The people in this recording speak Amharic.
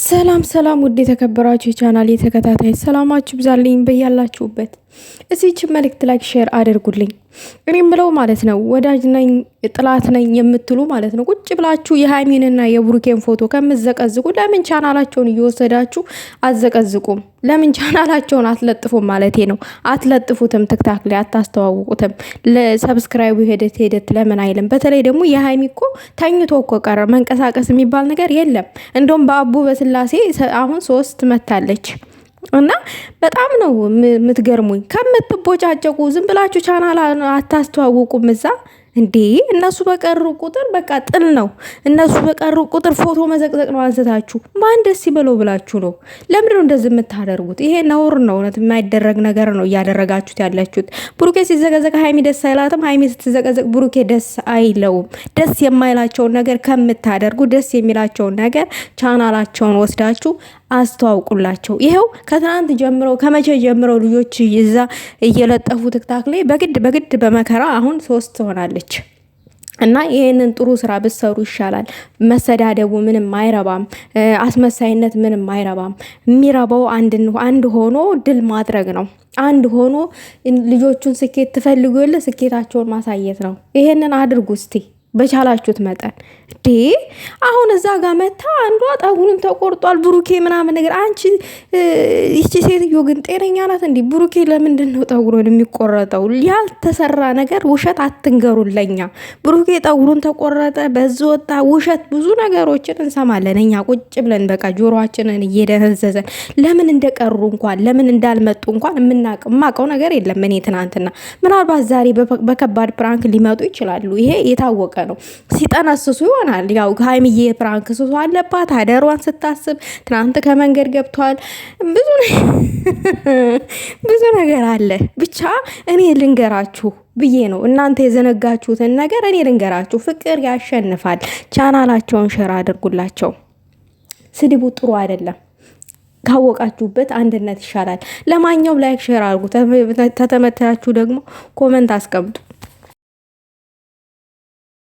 ሰላም ሰላም ውድ የተከበራችሁ የቻናል የተከታታይ ሰላማችሁ ብዛልኝ በያላችሁበት። እዚች መልእክት ላይክ ሼር አድርጉልኝ። እኔ ምለው ማለት ነው ወዳጅ ነኝ ጥላት ነኝ የምትሉ ማለት ነው ቁጭ ብላችሁ የሃይሚንና የብሩኬን ፎቶ ከምዘቀዝቁ ለምን ቻናላቸውን እየወሰዳችሁ አዘቀዝቁም? ለምን ቻናላቸውን አትለጥፉም ማለቴ ነው። አትለጥፉትም፣ ትክታክ ላይ አታስተዋውቁትም። ለሰብስክራይቡ ሄደት ለምን አይልም? በተለይ ደግሞ የሃይሚ እኮ ተኝቶ እኮ ቀረ። መንቀሳቀስ የሚባል ነገር የለም። እንደውም በአቡ በስላሴ አሁን 3 መታለች። እና በጣም ነው የምትገርሙኝ። ከምትቦጫጨቁ ዝም ብላችሁ ቻናል አታስተዋውቁም እዛ እንዴ? እነሱ በቀሩ ቁጥር በቃ ጥል ነው። እነሱ በቀሩ ቁጥር ፎቶ መዘቅዘቅ ነው። አንስታችሁ ማን ደስ ይበለው ብላችሁ ነው። ለምንድነው እንደዚህ የምታደርጉት? ይሄ ነውር ነው። እውነት የማይደረግ ነገር ነው እያደረጋችሁት ያላችሁት። ብሩኬ ሲዘቀዘቅ ሃይሚ ደስ አይላትም፣ ሃይሚ ስትዘቀዘቅ ብሩኬ ደስ አይለውም። ደስ የማይላቸውን ነገር ከምታደርጉ ደስ የሚላቸውን ነገር ቻናላቸውን ወስዳችሁ አስተዋውቁላቸው። ይሄው ከትናንት ጀምሮ ከመቼ ጀምሮ ልጆች ይዛ እየለጠፉ ትክታክ ላይ በግድ በመከራ አሁን 3 ትሆናለች። እና ይሄንን ጥሩ ስራ ብትሰሩ ይሻላል። መሰዳደቡ ምንም አይረባም። አስመሳይነት ምንም አይረባም። የሚረባው አንድ ሆኖ ድል ማድረግ ነው። አንድ ሆኖ ልጆቹን ስኬት ትፈልጉ የለ ስኬታቸውን ማሳየት ነው። ይሄንን አድርጉ እስቲ በቻላችሁት መጠን። ዴ አሁን እዛ ጋር መታ አንዷ ጠጉሩን ተቆርጧል ብሩኬ ምናምን ነገር። አንቺ ይቺ ሴትዮ ግን ጤነኛ ናት እንዴ? ብሩኬ ለምንድን ነው ጠጉሩን የሚቆረጠው? ያልተሰራ ነገር ውሸት አትንገሩለኛ። ብሩኬ ጠጉሩን ተቆረጠ፣ በዝ ወጣ፣ ውሸት ብዙ ነገሮችን እንሰማለን እኛ ቁጭ ብለን በቃ ጆሮአችንን እየደነዘዘን። ለምን እንደቀሩ እንኳን ለምን እንዳልመጡ እንኳን የማውቀው ነገር የለም። እኔ ትናንትና ምናልባት ዛሬ በከባድ ፕራንክ ሊመጡ ይችላሉ። ይሄ የታወቀ ነው። ሲጠነስሱ ይሆናል። ያው ሃይሚዬ ፕራንክ ስሱ አለባት አደሯን ስታስብ። ትናንት ከመንገድ ገብቷል። ብዙ ነገር አለ። ብቻ እኔ ልንገራችሁ ብዬ ነው። እናንተ የዘነጋችሁትን ነገር እኔ ልንገራችሁ። ፍቅር ያሸንፋል። ቻናላቸውን ሸር አድርጉላቸው። ስድቡ ጥሩ አይደለም። ካወቃችሁበት አንድነት ይሻላል። ለማንኛውም ላይክ ሼር አድርጉ። ተተመታችሁ ደግሞ ኮመንት አስቀምጡ።